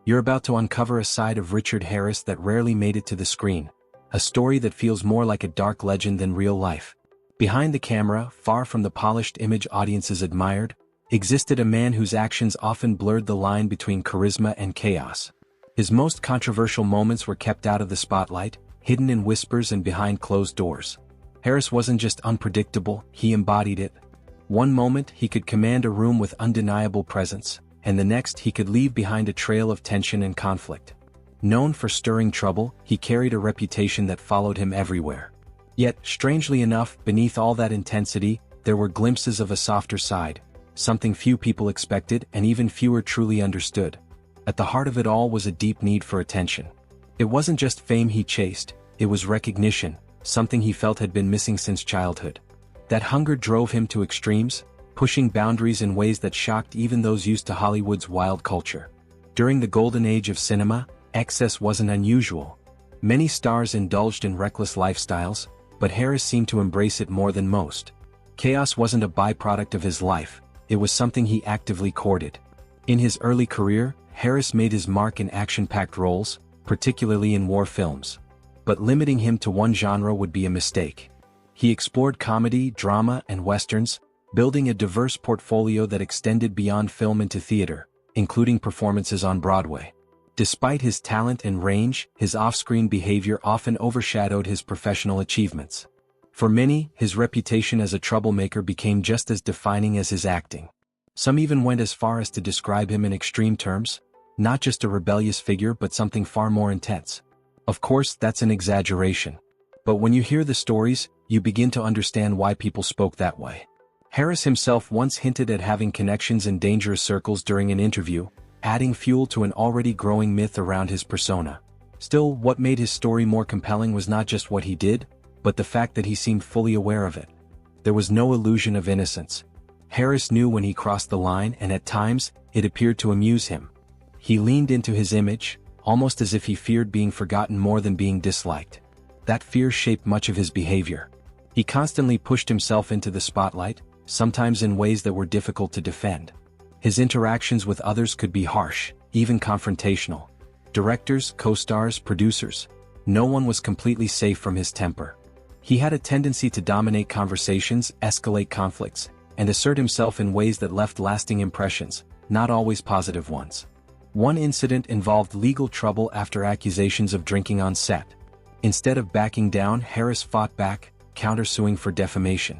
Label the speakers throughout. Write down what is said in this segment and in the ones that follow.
Speaker 1: You're about to uncover a side of Richard Harris that rarely made it to the screen, a story that feels more like a dark legend than real life. Behind the camera, far from the polished image audiences admired, existed a man whose actions often blurred the line between charisma and chaos. His most controversial moments were kept out of the spotlight, hidden in whispers and behind closed doors. Harris wasn't just unpredictable, he embodied it. One moment he could command a room with undeniable presence, and the next he could leave behind a trail of tension and conflict. Known for stirring trouble, he carried a reputation that followed him everywhere. Yet, strangely enough, beneath all that intensity, there were glimpses of a softer side, something few people expected and even fewer truly understood. At the heart of it all was a deep need for attention. It wasn't just fame he chased, it was recognition, something he felt had been missing since childhood. That hunger drove him to extremes, pushing boundaries in ways that shocked even those used to Hollywood's wild culture. During the golden age of cinema, excess wasn't unusual. Many stars indulged in reckless lifestyles, but Harris seemed to embrace it more than most. Chaos wasn't a byproduct of his life, it was something he actively courted. In his early career, Harris made his mark in action-packed roles, particularly in war films. But limiting him to one genre would be a mistake. He explored comedy, drama, and westerns, building a diverse portfolio that extended beyond film into theater, including performances on Broadway. Despite his talent and range, his off-screen behavior often overshadowed his professional achievements. For many, his reputation as a troublemaker became just as defining as his acting. Some even went as far as to describe him in extreme terms, not just a rebellious figure but something far more intense. Of course, that's an exaggeration. But when you hear the stories, you begin to understand why people spoke that way. Harris himself once hinted at having connections in dangerous circles during an interview, adding fuel to an already growing myth around his persona. Still, what made his story more compelling was not just what he did, but the fact that he seemed fully aware of it. There was no illusion of innocence. Harris knew when he crossed the line, and at times, it appeared to amuse him. He leaned into his image, almost as if he feared being forgotten more than being disliked. That fear shaped much of his behavior. He constantly pushed himself into the spotlight, sometimes in ways that were difficult to defend. His interactions with others could be harsh, even confrontational. Directors, co-stars, producers, no one was completely safe from his temper. He had a tendency to dominate conversations, escalate conflicts, and assert himself in ways that left lasting impressions, not always positive ones. One incident involved legal trouble after accusations of drinking on set. Instead of backing down, Harris fought back, countersuing for defamation.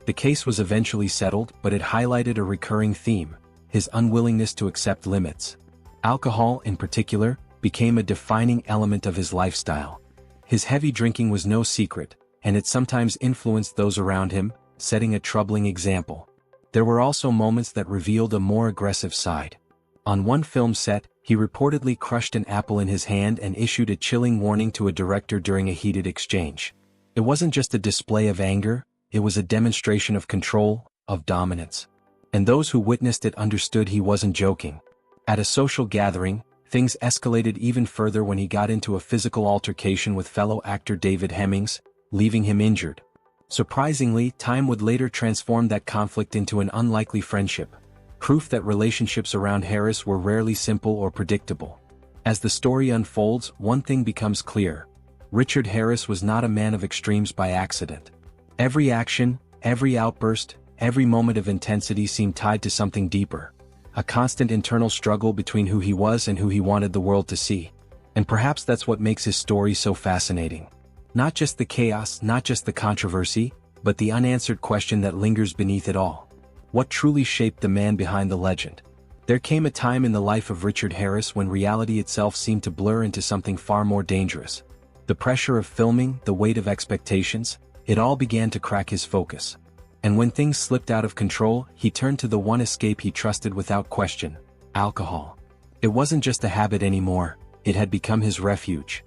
Speaker 1: The case was eventually settled, but it highlighted a recurring theme: his unwillingness to accept limits. Alcohol, in particular, became a defining element of his lifestyle. His heavy drinking was no secret, and it sometimes influenced those around him, setting a troubling example. There were also moments that revealed a more aggressive side. On one film set, he reportedly crushed an apple in his hand and issued a chilling warning to a director during a heated exchange. It wasn't just a display of anger, it was a demonstration of control, of dominance. And those who witnessed it understood he wasn't joking. At a social gathering, things escalated even further when he got into a physical altercation with fellow actor David Hemmings, leaving him injured. Surprisingly, time would later transform that conflict into an unlikely friendship, proof that relationships around Harris were rarely simple or predictable. As the story unfolds, one thing becomes clear: Richard Harris was not a man of extremes by accident. Every action, every outburst, every moment of intensity seemed tied to something deeper, a constant internal struggle between who he was and who he wanted the world to see. And perhaps that's what makes his story so fascinating. Not just the chaos, not just the controversy, but the unanswered question that lingers beneath it all. What truly shaped the man behind the legend? There came a time in the life of Richard Harris when reality itself seemed to blur into something far more dangerous. The pressure of filming, the weight of expectations, it all began to crack his focus. And when things slipped out of control, he turned to the one escape he trusted without question: alcohol. It wasn't just a habit anymore, it had become his refuge.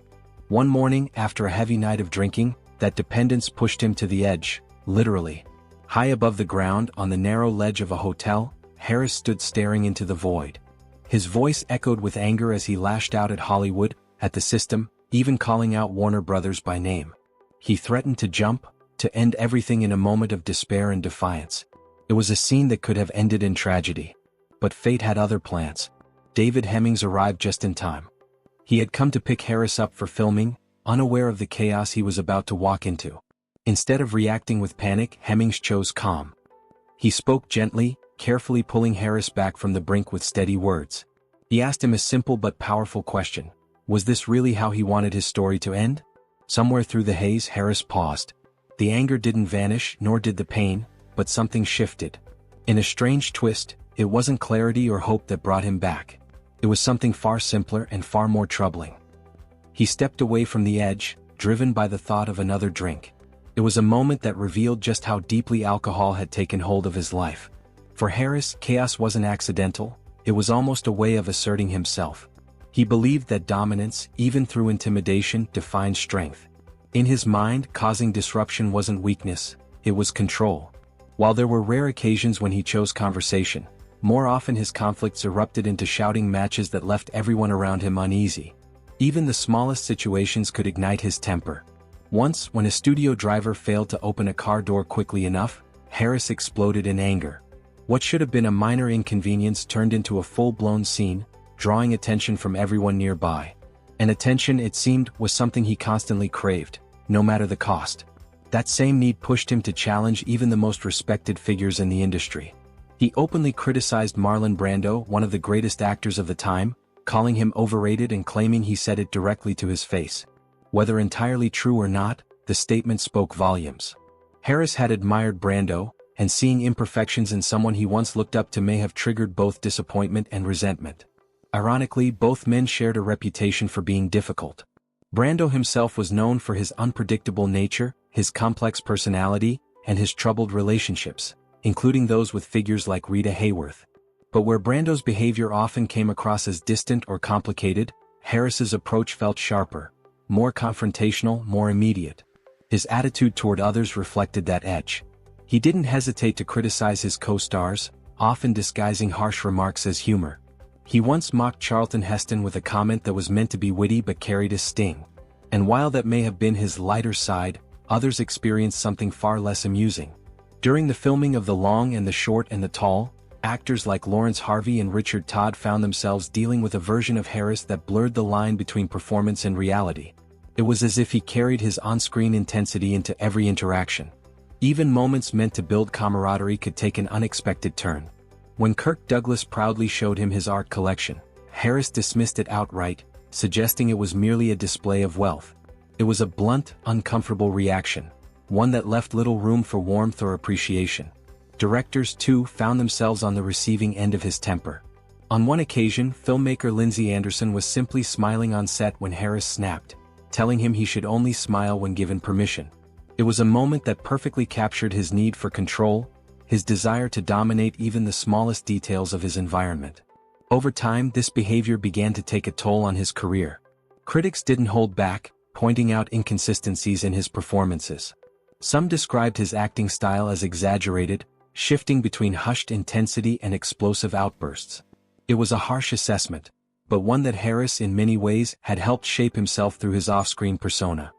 Speaker 1: One morning, after a heavy night of drinking, that dependence pushed him to the edge, literally. High above the ground, on the narrow ledge of a hotel, Harris stood staring into the void. His voice echoed with anger as he lashed out at Hollywood, at the system, even calling out Warner Brothers by name. He threatened to jump, to end everything in a moment of despair and defiance. It was a scene that could have ended in tragedy. But fate had other plans. David Hemmings arrived just in time. He had come to pick Harris up for filming, unaware of the chaos he was about to walk into. Instead of reacting with panic, Hemmings chose calm. He spoke gently, carefully pulling Harris back from the brink with steady words. He asked him a simple but powerful question. Was this really how he wanted his story to end? Somewhere through the haze, Harris paused. The anger didn't vanish, nor did the pain, but something shifted. In a strange twist, it wasn't clarity or hope that brought him back. It was something far simpler and far more troubling. He stepped away from the edge, driven by the thought of another drink. It was a moment that revealed just how deeply alcohol had taken hold of his life. For Harris, chaos wasn't accidental, it was almost a way of asserting himself. He believed that dominance, even through intimidation, defined strength. In his mind, causing disruption wasn't weakness, it was control. While there were rare occasions when he chose conversation, more often his conflicts erupted into shouting matches that left everyone around him uneasy. Even the smallest situations could ignite his temper. Once, when a studio driver failed to open a car door quickly enough, Harris exploded in anger. What should have been a minor inconvenience turned into a full-blown scene, drawing attention from everyone nearby. And attention, it seemed, was something he constantly craved, no matter the cost. That same need pushed him to challenge even the most respected figures in the industry. He openly criticized Marlon Brando, one of the greatest actors of the time, calling him overrated and claiming he said it directly to his face. Whether entirely true or not, the statement spoke volumes. Harris had admired Brando, and seeing imperfections in someone he once looked up to may have triggered both disappointment and resentment. Ironically, both men shared a reputation for being difficult. Brando himself was known for his unpredictable nature, his complex personality, and his troubled relationships, including those with figures like Rita Hayworth. But where Brando's behavior often came across as distant or complicated, Harris's approach felt sharper, more confrontational, more immediate. His attitude toward others reflected that edge. He didn't hesitate to criticize his co-stars, often disguising harsh remarks as humor. He once mocked Charlton Heston with a comment that was meant to be witty but carried a sting. And while that may have been his lighter side, others experienced something far less amusing. During the filming of The Long and the Short and the Tall, actors like Lawrence Harvey and Richard Todd found themselves dealing with a version of Harris that blurred the line between performance and reality. It was as if he carried his on-screen intensity into every interaction. Even moments meant to build camaraderie could take an unexpected turn. When Kirk Douglas proudly showed him his art collection, Harris dismissed it outright, suggesting it was merely a display of wealth. It was a blunt, uncomfortable reaction, one that left little room for warmth or appreciation. Directors, too, found themselves on the receiving end of his temper. On one occasion, filmmaker Lindsay Anderson was simply smiling on set when Harris snapped, telling him he should only smile when given permission. It was a moment that perfectly captured his need for control, his desire to dominate even the smallest details of his environment. Over time, this behavior began to take a toll on his career. Critics didn't hold back, pointing out inconsistencies in his performances. Some described his acting style as exaggerated, shifting between hushed intensity and explosive outbursts. It was a harsh assessment, but one that Harris in many ways had helped shape himself through his off-screen persona.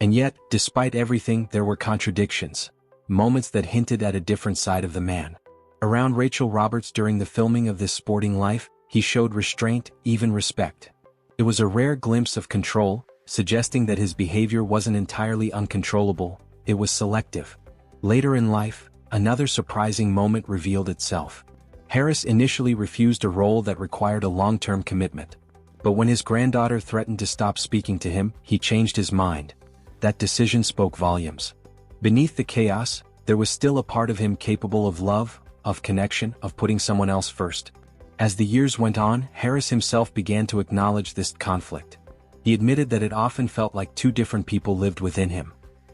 Speaker 1: And yet, despite everything, there were contradictions, moments that hinted at a different side of the man. Around Rachel Roberts during the filming of This Sporting Life, he showed restraint, even respect. It was a rare glimpse of control, suggesting that his behavior wasn't entirely uncontrollable, it was selective. Later in life, another surprising moment revealed itself. Harris initially refused a role that required a long-term commitment. But when his granddaughter threatened to stop speaking to him, he changed his mind. That decision spoke volumes. Beneath the chaos, there was still a part of him capable of love, of connection, of putting someone else first. As the years went on, Harris himself began to acknowledge this conflict. He admitted that it often felt like two different people lived within him.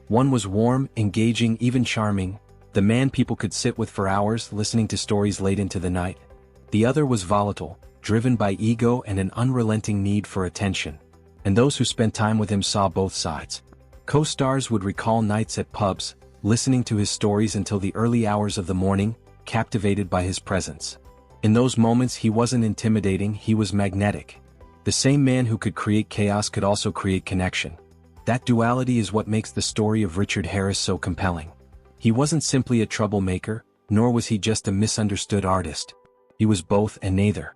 Speaker 1: One was warm, engaging, even charming, the man people could sit with for hours listening to stories late into the night. The other was volatile, driven by ego and an unrelenting need for attention. And those who spent time with him saw both sides. Co-stars would recall nights at pubs, listening to his stories until the early hours of the morning, captivated by his presence. In those moments he wasn't intimidating, he was magnetic. The same man who could create chaos could also create connection. That duality is what makes the story of Richard Harris so compelling. He wasn't simply a troublemaker, nor was he just a misunderstood artist. He was both and neither.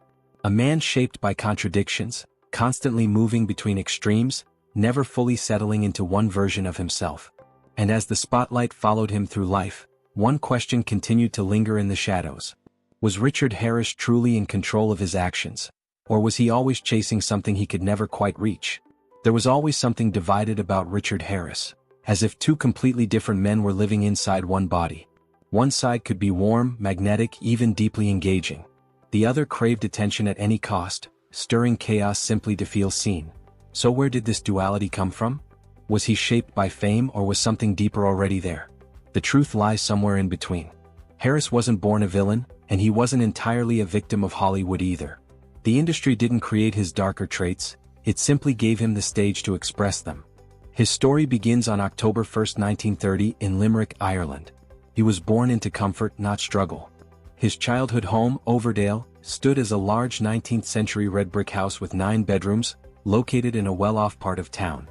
Speaker 1: A man shaped by contradictions, constantly moving between extremes, never fully settling into one version of himself. And as the spotlight followed him through life, one question continued to linger in the shadows. Was Richard Harris truly in control of his actions? Or was he always chasing something he could never quite reach? There was always something divided about Richard Harris, as if two completely different men were living inside one body. One side could be warm, magnetic, even deeply engaging. The other craved attention at any cost, stirring chaos simply to feel seen. So where did this duality come from? Was he shaped by fame or was something deeper already there? The truth lies somewhere in between. Harris wasn't born a villain, and he wasn't entirely a victim of Hollywood either. The industry didn't create his darker traits, it simply gave him the stage to express them. His story begins on October 1, 1930 in Limerick, Ireland. He was born into comfort, not struggle. His childhood home, Overdale, stood as a large 19th-century red brick house with 9 bedrooms, located in a well-off part of town.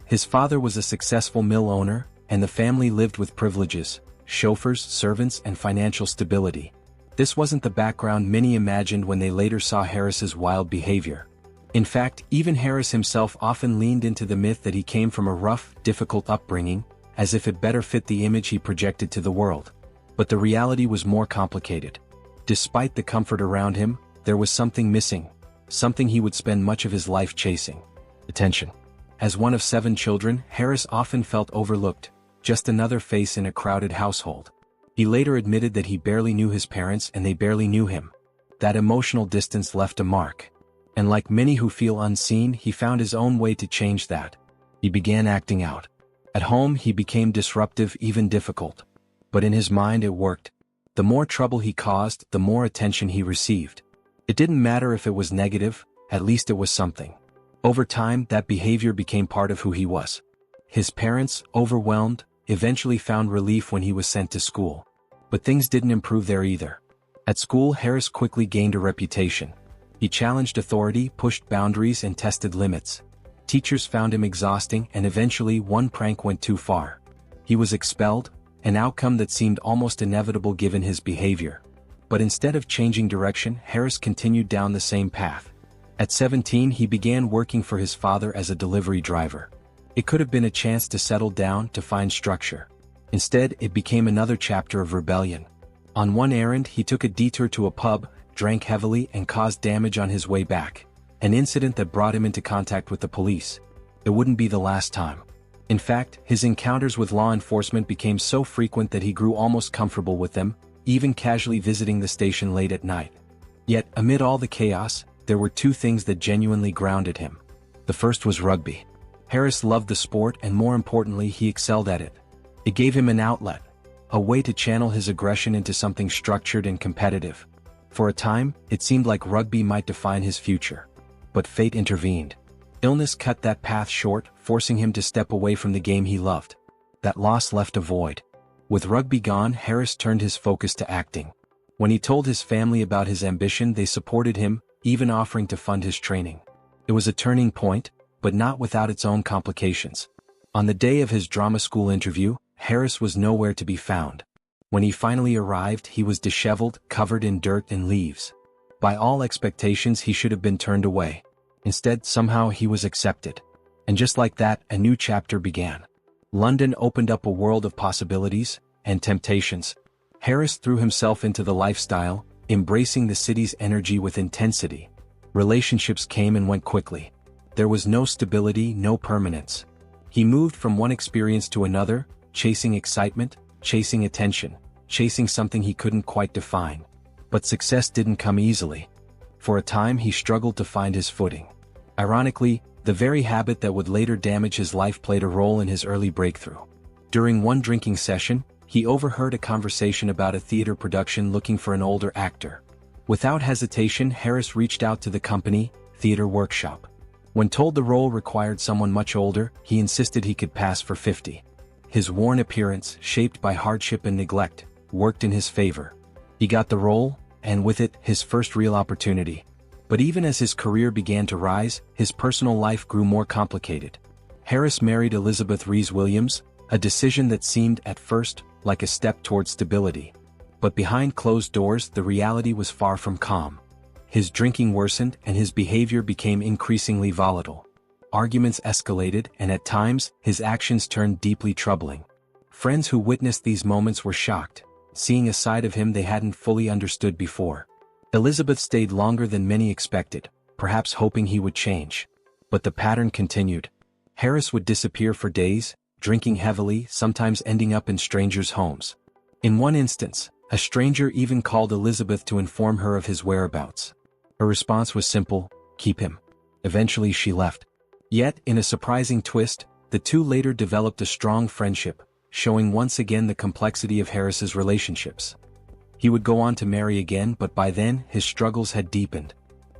Speaker 1: His father was a successful mill owner, and the family lived with privileges, chauffeurs, servants, and financial stability. This wasn't the background many imagined when they later saw Harris's wild behavior. In fact, even Harris himself often leaned into the myth that he came from a rough, difficult upbringing, as if it better fit the image he projected to the world. But the reality was more complicated. Despite the comfort around him, there was something missing, something he would spend much of his life chasing: attention. As one of 7 children, Harris often felt overlooked, just another face in a crowded household. He later admitted that he barely knew his parents and they barely knew him. That emotional distance left a mark. And like many who feel unseen, he found his own way to change that. He began acting out. At home, he became disruptive, even difficult. But in his mind it worked. The more trouble he caused, the more attention he received. It didn't matter if it was negative, at least it was something. Over time, that behavior became part of who he was. His parents, overwhelmed, eventually found relief when he was sent to school. But things didn't improve there either. At school, Harris quickly gained a reputation. He challenged authority, pushed boundaries, and tested limits. Teachers found him exhausting, and eventually one prank went too far. He was expelled, an outcome that seemed almost inevitable given his behavior. But instead of changing direction, Harris continued down the same path. At 17, he began working for his father as a delivery driver. It could have been a chance to settle down, to find structure. Instead, it became another chapter of rebellion. On one errand, he took a detour to a pub, drank heavily, and caused damage on his way back. An incident that brought him into contact with the police. It wouldn't be the last time. In fact, his encounters with law enforcement became so frequent that he grew almost comfortable with them, even casually visiting the station late at night. Yet, amid all the chaos, there were 2 things that genuinely grounded him. The first was rugby. Harris loved the sport, and more importantly, he excelled at it. It gave him an outlet, a way to channel his aggression into something structured and competitive. For a time, it seemed like rugby might define his future. But fate intervened. Illness cut that path short, forcing him to step away from the game he loved. That loss left a void. With rugby gone, Harris turned his focus to acting. When he told his family about his ambition, they supported him, even offering to fund his training. It was a turning point, but not without its own complications. On the day of his drama school interview, Harris was nowhere to be found. When he finally arrived, he was disheveled, covered in dirt and leaves. By all expectations, he should have been turned away. Instead, somehow he was accepted. And just like that, a new chapter began. London opened up a world of possibilities and temptations. Harris threw himself into the lifestyle, embracing the city's energy with intensity. Relationships came and went quickly. There was no stability, no permanence. He moved from one experience to another, chasing excitement, chasing attention, chasing something he couldn't quite define. But success didn't come easily. For a time, he struggled to find his footing. Ironically, the very habit that would later damage his life played a role in his early breakthrough. During one drinking session, he overheard a conversation about a theater production looking for an older actor. Without hesitation, Harris reached out to the company, Theater Workshop. When told the role required someone much older, he insisted he could pass for 50. His worn appearance, shaped by hardship and neglect, worked in his favor. He got the role, and with it, his first real opportunity. But even as his career began to rise, his personal life grew more complicated. Harris married Elizabeth Rees Williams, a decision that seemed, at first, like a step toward stability. But behind closed doors, the reality was far from calm. his drinking worsened and his behavior became increasingly volatile. Arguments escalated, and at times, his actions turned deeply troubling. Friends who witnessed these moments were shocked, seeing a side of him they hadn't fully understood before. Elizabeth stayed longer than many expected, perhaps hoping he would change. But the pattern continued. Harris would disappear for days, drinking heavily, sometimes ending up in strangers' homes. In one instance, a stranger even called Elizabeth to inform her of his whereabouts. Her response was simple: keep him. Eventually she left. Yet, in a surprising twist, the two later developed a strong friendship, showing once again the complexity of Harris's relationships. He would go on to marry again, but by then, his struggles had deepened.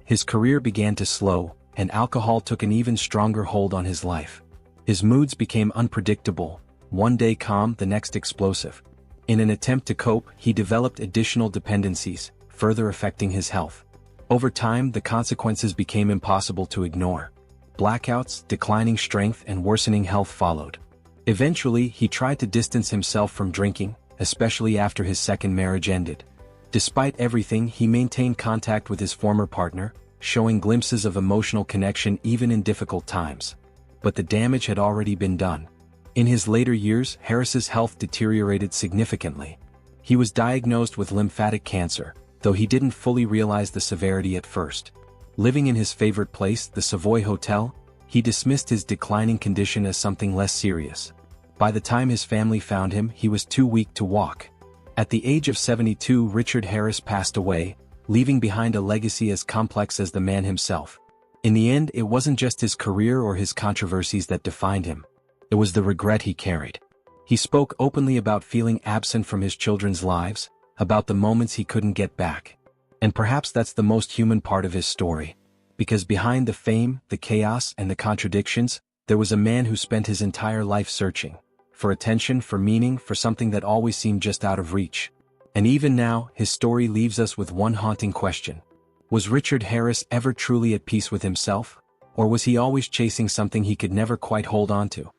Speaker 1: His career began to slow, and alcohol took an even stronger hold on his life. His moods became unpredictable, one day calm, the next explosive. In an attempt to cope, he developed additional dependencies, further affecting his health. Over time, the consequences became impossible to ignore. Blackouts, declining strength, and worsening health followed. Eventually, he tried to distance himself from drinking, especially after his second marriage ended. Despite everything, he maintained contact with his former partner, showing glimpses of emotional connection even in difficult times. But the damage had already been done. In his later years, Harris's health deteriorated significantly. He was diagnosed with lymphatic cancer, though he didn't fully realize the severity at first. Living in his favorite place, the Savoy Hotel, he dismissed his declining condition as something less serious. By the time his family found him, he was too weak to walk. At the age of 72, Richard Harris passed away, leaving behind a legacy as complex as the man himself. In the end, it wasn't just his career or his controversies that defined him. It was the regret he carried. He spoke openly about feeling absent from his children's lives, about the moments he couldn't get back. And perhaps that's the most human part of his story. Because behind the fame, the chaos, and the contradictions, there was a man who spent his entire life searching for attention, for meaning, for something that always seemed just out of reach. And even now, his story leaves us with one haunting question. Was Richard Harris ever truly at peace with himself? Or was he always chasing something he could never quite hold on to?